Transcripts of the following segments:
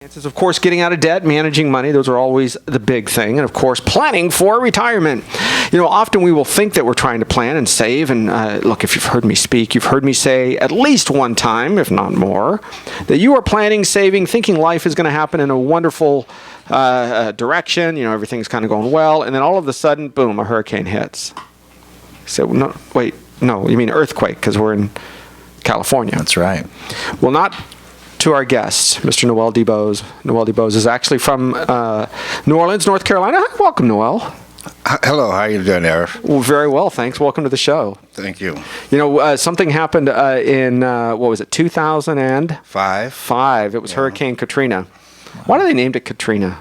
Of course, getting out of debt, managing money, those are always the big thing. And of course, planning for retirement. Often we will think that we're trying to plan and save. And look, if you've heard me speak, you've heard me say at least one time, if not more, that you are planning, saving, thinking life is going to happen in a wonderful direction. Everything's kind of going well. And then all of a sudden, boom, a hurricane hits. So, no, you mean earthquake, because we're in California. That's right. Well, not to our guest, Mr. Noel DeBose. Noel DeBose is actually from New Orleans, North Carolina. Welcome, Noel. Hello, how are you doing, Arif? Well, very well, thanks. Welcome to the show. Thank you. Something happened in, 2005? Five. It was Hurricane Katrina. Why do they named it Katrina?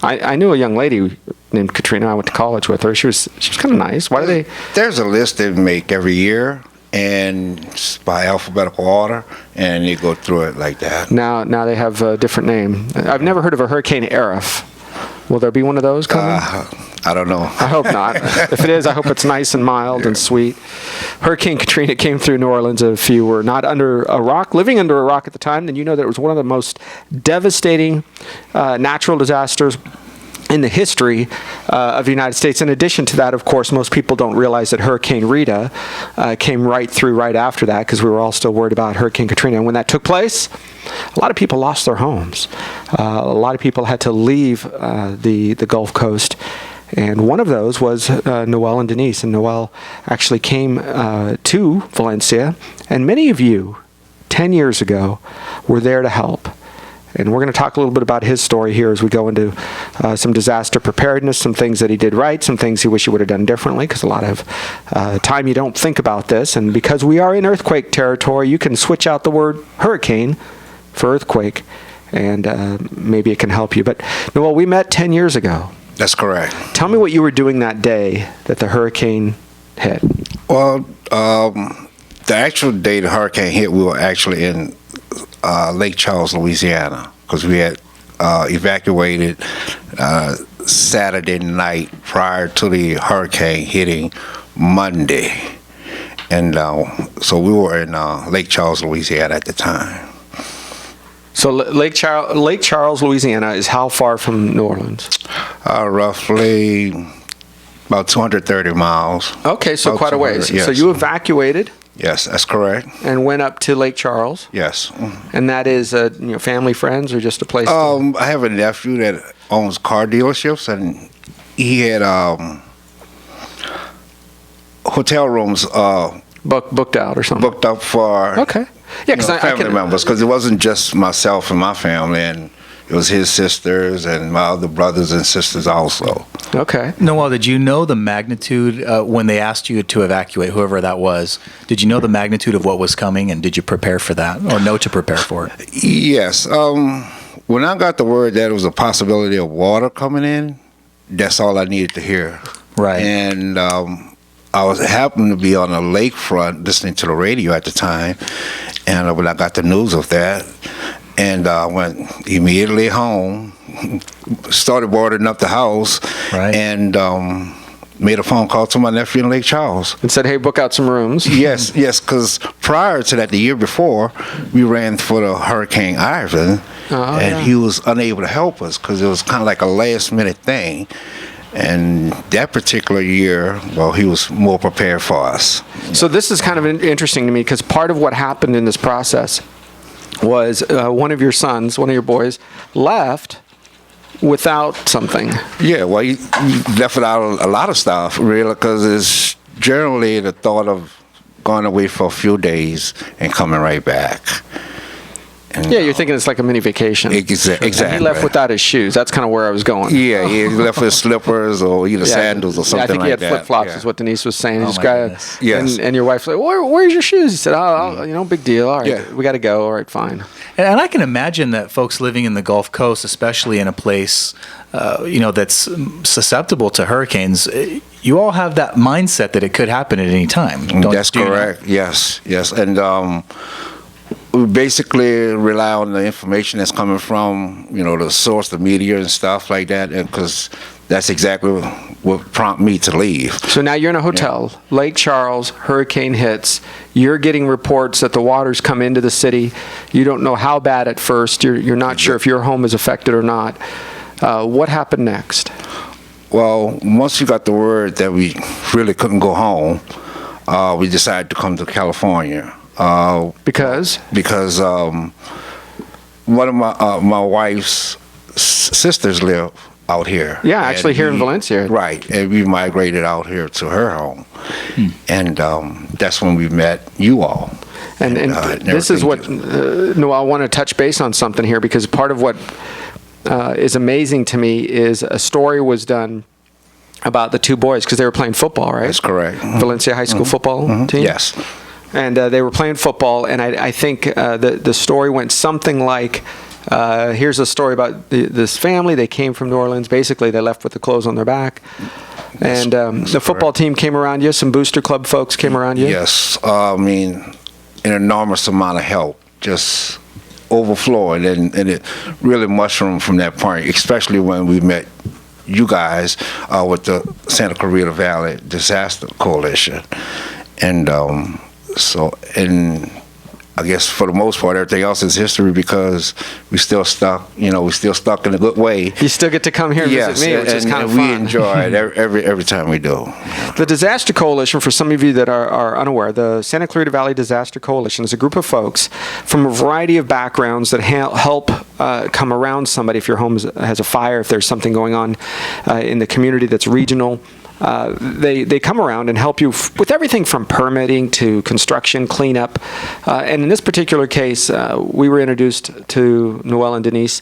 I knew a young lady named Katrina. I went to college with her. She was kind of nice. Why do they? There's a list they make every year, and it's by alphabetical order, and you go through it like that. Now they have a different name. I've never heard of a Hurricane Arif. Will there be one of those coming? I don't know. I hope not. If it is, I hope it's nice and mild and sweet. Hurricane Katrina came through New Orleans. If you were not under a rock, living under a rock at the time, then you know that it was one of the most devastating natural disasters in the history of the United States. In addition to that, of course, most people don't realize that Hurricane Rita came right after that, because we were all still worried about Hurricane Katrina. And when that took place, a lot of people lost their homes. A lot of people had to leave the Gulf Coast. And one of those was Noel and Denise. And Noel actually came to Valencia. And many of you, 10 years ago, were there to help. And we're going to talk a little bit about his story here as we go into some disaster preparedness, some things that he did right, some things he wish he would have done differently, because a lot of time you don't think about this. And because we are in earthquake territory, you can switch out the word hurricane for earthquake, and maybe it can help you. But Noel, we met 10 years ago. That's correct. Tell me what you were doing that day that the hurricane hit. Well, the actual day the hurricane hit, we were actually in Lake Charles, Louisiana, because we had evacuated Saturday night prior to the hurricane hitting Monday. And so we were in Lake Charles, Louisiana at the time. So Lake Charles, Louisiana is how far from New Orleans? Roughly about 230 miles. Okay, so quite a ways. Yes. So you evacuated? Yes, that's correct. And went up to Lake Charles? Yes. And that is family, friends, or just a place? I have a nephew that owns car dealerships, and he had hotel rooms booked out or something? Booked up for family members, because it wasn't just myself and my family, and it was his sisters and my other brothers and sisters also. Okay. Noel, did you know the magnitude when they asked you to evacuate, whoever that was? Did you know the magnitude of what was coming, and did you prepare for that, or know to prepare for it? Yes. When I got the word that it was a possibility of water coming in, that's all I needed to hear. Right. And I happened to be on a lakefront listening to the radio at the time, and when I got the news of that, and I went immediately home, started boarding up the house, right, and made a phone call to my nephew in Lake Charles. And said, hey, book out some rooms. Yes, because prior to that, the year before, we ran for the Hurricane Ivan, and he was unable to help us because it was kind of like a last-minute thing. And that particular year, well, he was more prepared for us. So this is kind of interesting to me, because part of what happened in this process was one of your sons, one of your boys, left without something. Yeah, well, he left without a lot of stuff, really, because it's generally the thought of going away for a few days and coming right back. And, you're thinking it's like a mini vacation. Exactly. And he left without his shoes. That's kind of where I was going. Yeah, he left with slippers or either sandals or something like that. I think he had flip-flops is what Denise was saying. Yes. And your wife's like, where's your shoes? He said, big deal. All right, we got to go. All right, fine. And I can imagine that folks living in the Gulf Coast, especially in a place, that's susceptible to hurricanes, you all have that mindset that it could happen at any time. That's correct. Yes. And we basically rely on the information that's coming from, the source, the media and stuff like that, because that's exactly what prompted me to leave. So now you're in a hotel, Lake Charles, hurricane hits. You're getting reports that the waters come into the city. You don't know how bad at first. You're not sure if your home is affected or not. What happened next? Well, once we got the word that we really couldn't go home, we decided to come to California. Because? Because one of my wife's sisters live out here. Yeah, actually here in Valencia. Right, and we migrated out here to her home. And that's when we met you all. And this is what, Noel, I want to touch base on something here, because part of what is amazing to me is a story was done about the two boys, because they were playing football, right? That's correct. Valencia High School football team? Yes. And they were playing football, and I think the story went something like, here's a story about this family. They came from New Orleans. Basically, they left with the clothes on their back. And the football team came around you. Some Booster Club folks came around you. Yes. I mean, an enormous amount of help, just overflowing. And it really mushroomed from that point, especially when we met you guys with the Santa Clarita Valley Disaster Coalition. And and I guess for the most part, everything else is history, because we still stuck, we still stuck in a good way. You still get to come here and visit me, which is kind of fun. We enjoy it every time we do. The Disaster Coalition, for some of you that are unaware, the Santa Clarita Valley Disaster Coalition is a group of folks from a variety of backgrounds that help come around somebody if your home has a fire, if there's something going on in the community that's regional. They come around and help you with everything from permitting to construction, cleanup. And in this particular case, we were introduced to Noel and Denise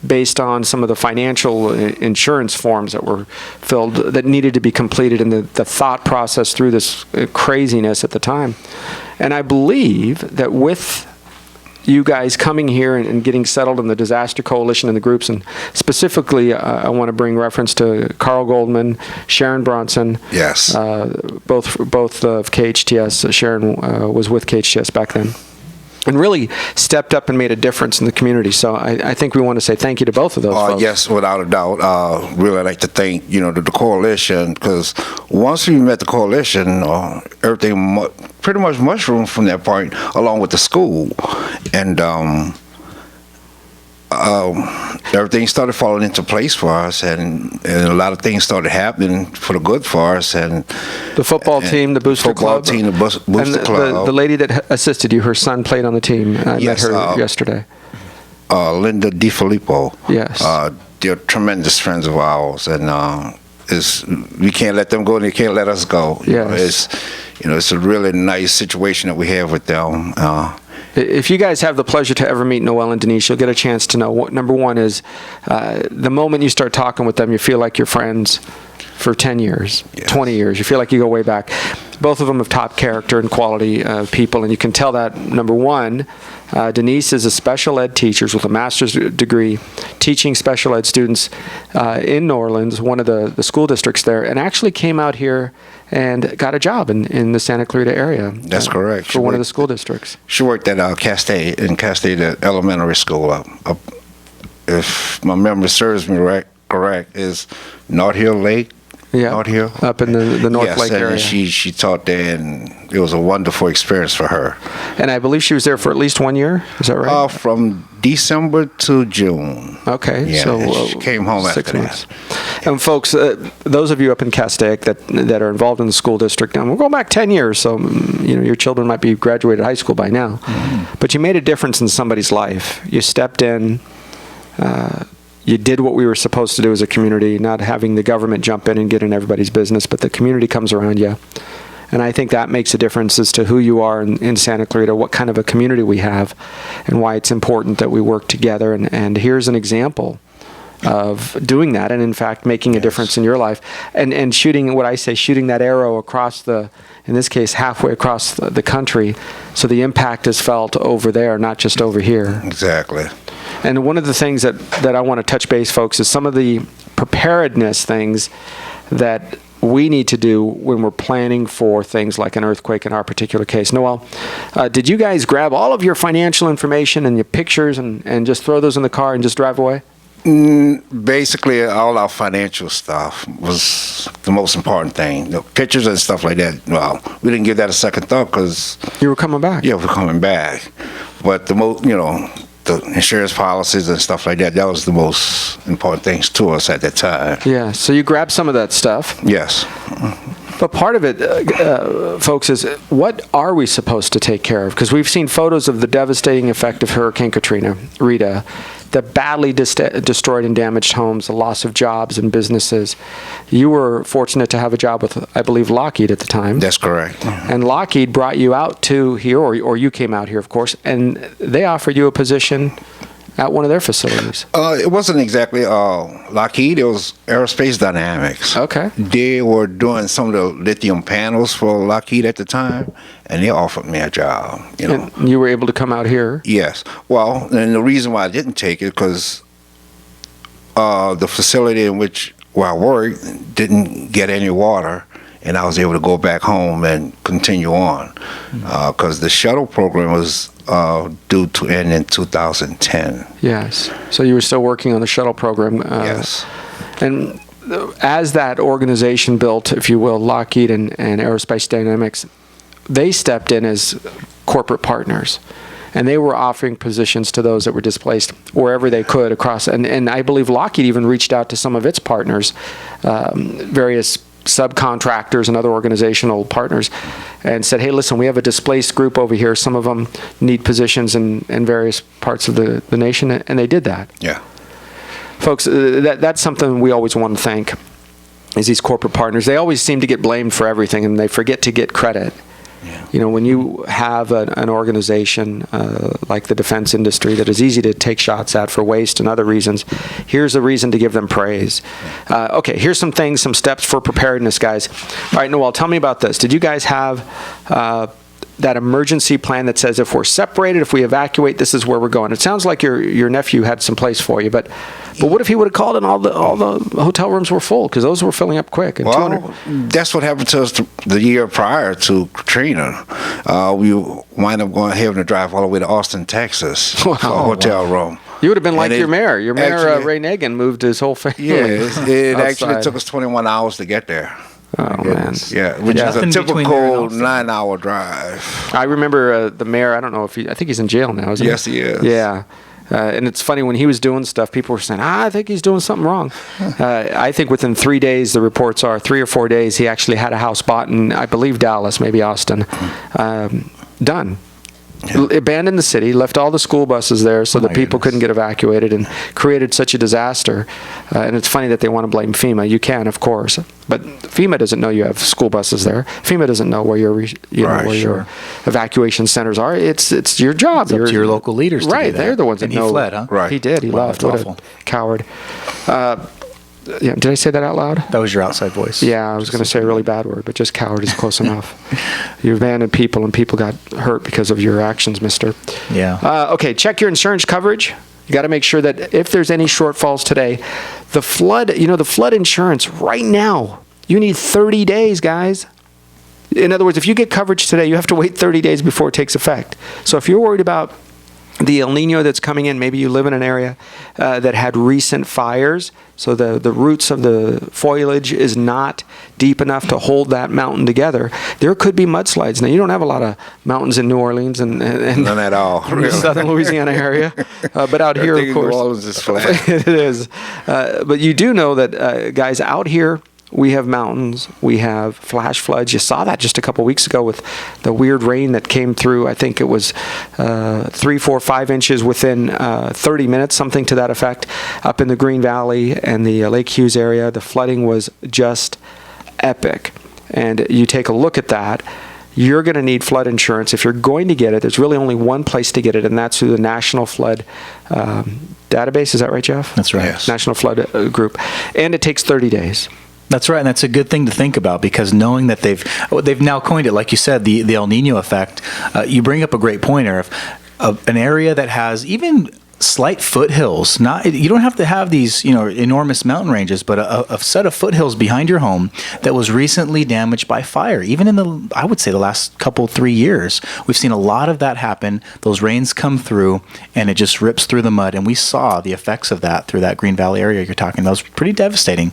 based on some of the financial insurance forms that were filled that needed to be completed, and the thought process through this craziness at the time. And I believe that with you guys coming here and getting settled in the Disaster Coalition and the groups, and specifically I want to bring reference to Carl Goldman, Sharon Bronson. Yes. Both of KHTS. Sharon was with KHTS back then, and really stepped up and made a difference in the community. So I think we want to say thank you to both of those folks. Yes, without a doubt. Really like to thank, the coalition, because once we met the coalition, everything pretty much mushroomed from that point, along with the school. And everything started falling into place for us, and a lot of things started happening for the good for us. And the football team, the Booster Club. The Booster Club. The lady that assisted you, her son played on the team. I met her yesterday. Linda DiFilippo. Yes. They're tremendous friends of ours, and we can't let them go, and they can't let us go. Yes. It's a really nice situation that we have with them. If you guys have the pleasure to ever meet Noel and Denise, you'll get a chance to know what number one is. The moment you start talking with them, you feel like you're friends for 10 years, 20 years. You feel like you go way back. Both of them have top character and quality people, and you can tell that, number one, Denise is a special ed teacher with a master's degree teaching special ed students in New Orleans, one of the school districts there, and actually came out here and got a job in the Santa Clarita area. That's correct. For one of the school districts. She worked at Castaic Elementary School. If my memory serves me correct, is North Hill Lake. Yeah, North Hill. Up in the North Lake area. Yes, she taught there, and it was a wonderful experience for her. And I believe she was there for at least 1 year. Is that right? From December to June. Okay, yeah, so she came home 6 after months. And folks, those of you up in Castaic that are involved in the school district, now we're going back 10 years, so your children might be graduated high school by now, but you made a difference in somebody's life. You stepped in. You did what we were supposed to do as a community, not having the government jump in and get in everybody's business, but the community comes around you. And I think that makes a difference as to who you are in Santa Clarita, what kind of a community we have, and why it's important that we work together. And here's an example of doing that, and in fact making a difference in your life, and shooting that arrow across in this case halfway across the country, so the impact is felt over there, not just over here. Exactly. And one of the things that I want to touch base, folks, is some of the preparedness things that we need to do when we're planning for things like an earthquake in our particular case. Noel, did you guys grab all of your financial information and your pictures and just throw those in the car and just drive away? Basically, all our financial stuff was the most important thing. The pictures and stuff like that, well, we didn't give that a second thought because... You were coming back. Yeah, we're coming back. But the most, the insurance policies and stuff like that, that was the most important things to us at that time. Yeah, so you grabbed some of that stuff. Yes. But part of it, folks, is what are we supposed to take care of? Because we've seen photos of the devastating effect of Hurricane Katrina, Rita, the badly destroyed and damaged homes, the loss of jobs and businesses. You were fortunate to have a job with, I believe, Lockheed at the time. That's correct. And Lockheed brought you out to here, or you came out here, of course, and they offered you a position at one of their facilities. It wasn't exactly Lockheed. It was Aerospace Dynamics. Okay. They were doing some of the lithium panels for Lockheed at the time, and they offered me a job. And you were able to come out here? Yes. Well, and the reason why I didn't take it because the facility in which where I worked didn't get any water, and I was able to go back home and continue on because the shuttle program was due to end in 2010. Yes. So you were still working on the shuttle program. Yes. And as that organization built, if you will, Lockheed and Aerospace Dynamics, they stepped in as corporate partners. And they were offering positions to those that were displaced wherever they could across. And I believe Lockheed even reached out to some of its partners, various subcontractors and other organizational partners, and said, hey, listen, we have a displaced group over here. Some of them need positions in various parts of the nation, and they did that. Yeah. Folks, that's something we always want to thank, is these corporate partners. They always seem to get blamed for everything, and they forget to get credit. Yeah. When you have an organization like the defense industry that is easy to take shots at for waste and other reasons, here's a reason to give them praise. Okay, here's some steps for preparedness, guys. All right, Noel, tell me about this. Did you guys have that emergency plan that says if we're separated, if we evacuate, this is where we're going? It sounds like your nephew had some place for you, but what if he would have called and all the hotel rooms were full, because those were filling up quick? And well, that's what happened to us the year prior to Katrina. We wind up having to drive all the way to Austin, Texas for a hotel room. You would have been like your mayor. Your mayor, actually, Ray Nagin, moved his whole family. Yeah, it actually took us 21 hours to get there. Oh, man. Yeah, which is a typical 9-hour drive. I remember the mayor, I don't know if I think he's in jail now, isn't he? Yes, he is. Yeah. And it's funny, when he was doing stuff, people were saying, I think he's doing something wrong. I think within 3 days, the reports are 3 or 4 days, he actually had a house bought in, I believe, Dallas, maybe Austin. Done. Yeah. Abandoned the city, left all the school buses there so that people couldn't get evacuated, and created such a disaster. And it's funny that they want to blame FEMA. You can, of course, but FEMA doesn't know you have school buses there. FEMA doesn't know where your your evacuation centers are. It's your job. It's up to your local leaders. Right, to do that. they're the ones that know. He fled, huh? Right. He did. He left. What a coward. Yeah, did I say that out loud? That was your outside voice. Yeah, I was going to say a really bad word, but just coward is close enough. You abandoned people, and people got hurt because of your actions, mister. Yeah. Okay, check your insurance coverage. You got to make sure that if there's any shortfalls today, the flood insurance right now, you need 30 days, guys. In other words, if you get coverage today, you have to wait 30 days before it takes effect. So if you're worried about the El Nino that's coming in, maybe you live in an area that had recent fires, so the roots of the foliage is not deep enough to hold that mountain together. There could be mudslides. Now, you don't have a lot of mountains in New Orleans and none at all, really. Southern Louisiana area, but out here, of course, New Orleans is flat. It is. But you do know that, guys, out here, we have mountains, we have flash floods. You saw that just a couple weeks ago with the weird rain that came through. I think it was 3, 4, 5 inches within 30 minutes, something to that effect, up in the Green Valley and the Lake Hughes area. The flooding was just epic. And you take a look at that, you're going to need flood insurance. If you're going to get it, there's really only one place to get it, and that's through the National Flood Database. Is that right, Jeff? That's right. Yes. National Flood Group. And it takes 30 days. That's right, and that's a good thing to think about, because knowing that they've now coined it, like you said, the El Nino effect. You bring up a great pointer of an area that has even slight foothills. You don't have to have these, enormous mountain ranges, but a set of foothills behind your home that was recently damaged by fire. Even in I would say the last 3 years, we've seen a lot of that happen. Those rains come through and it just rips through the mud, and we saw the effects of that through that Green Valley area you're talking about. It was pretty devastating.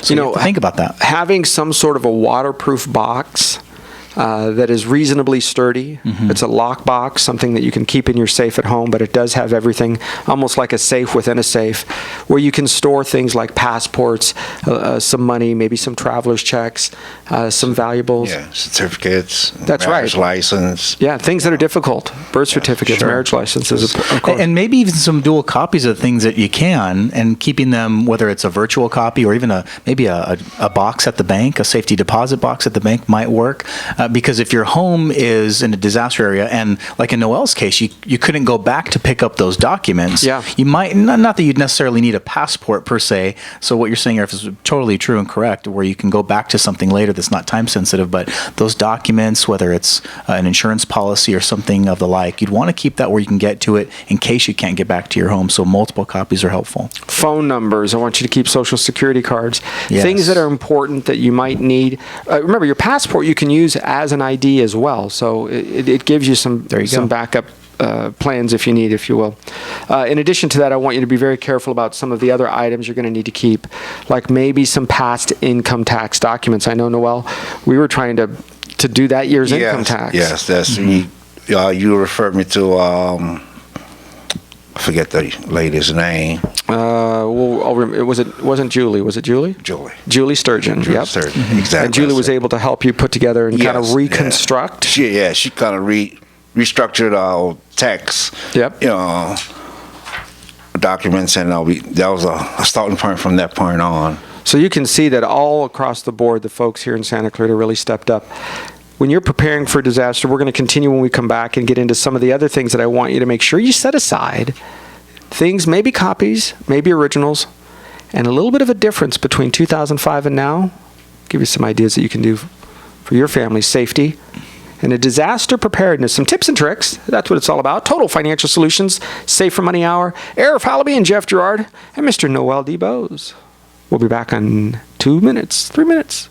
So you have to think about that. Having some sort of a waterproof box that is reasonably sturdy. Mm-hmm. It's a lock box, something that you can keep in your safe at home, but it does have everything, almost like a safe within a safe, where you can store things like passports, some money, maybe some traveler's checks, some valuables. Yeah, certificates. That's marriage right. license. Yeah, things that are difficult. Birth certificates, sure. marriage licenses, of course. And maybe even some dual copies of things that you can, and keeping them, whether it's a virtual copy or even maybe a box at the bank, a safety deposit box at the bank might work. Because if your home is in a disaster area, and like in Noel's case, you couldn't go back to pick up those documents, you might, not that you'd necessarily need a passport per se, so what you're saying here is totally true and correct, where you can go back to something later that's not time sensitive, but those documents, whether it's an insurance policy or something of the like, you'd want to keep that where you can get to it in case you can't get back to your home, so multiple copies are helpful. Phone numbers, I want you to keep social security cards, yes. Things that are important that you might need. Remember, your passport you can use as an ID as well, so it gives you some backup plans if you need, if you will. In addition to that, I want you to be very careful about some of the other items you're going to need to keep, like maybe some past income tax documents. I know, Noel, we were trying to do that year's income tax. Yes, that's you referred me to. I forget the lady's name. It wasn't Julie. Was it Julie? Julie Sturgeon. Yep. Sturgeon. Mm-hmm. Exactly. And Julie was able to help you put together and kind of reconstruct. Yeah. She kind of restructured our tax. Yep. Documents, and that was a starting point from that point on. So you can see that all across the board, the folks here in Santa Clarita really stepped up. When you're preparing for disaster, we're going to continue when we come back and get into some of the other things that I want you to make sure you set aside. Things, maybe copies, maybe originals, and a little bit of a difference between 2005 and now. Give you some ideas that you can do for your family's safety. And a disaster preparedness, some tips and tricks. That's what it's all about. Total Financial Solutions, Save for Money Hour. Arif, Halaby, and Jeff Gerard, and Mr. Noel D. Bose. We'll be back in 2 minutes, 3 minutes.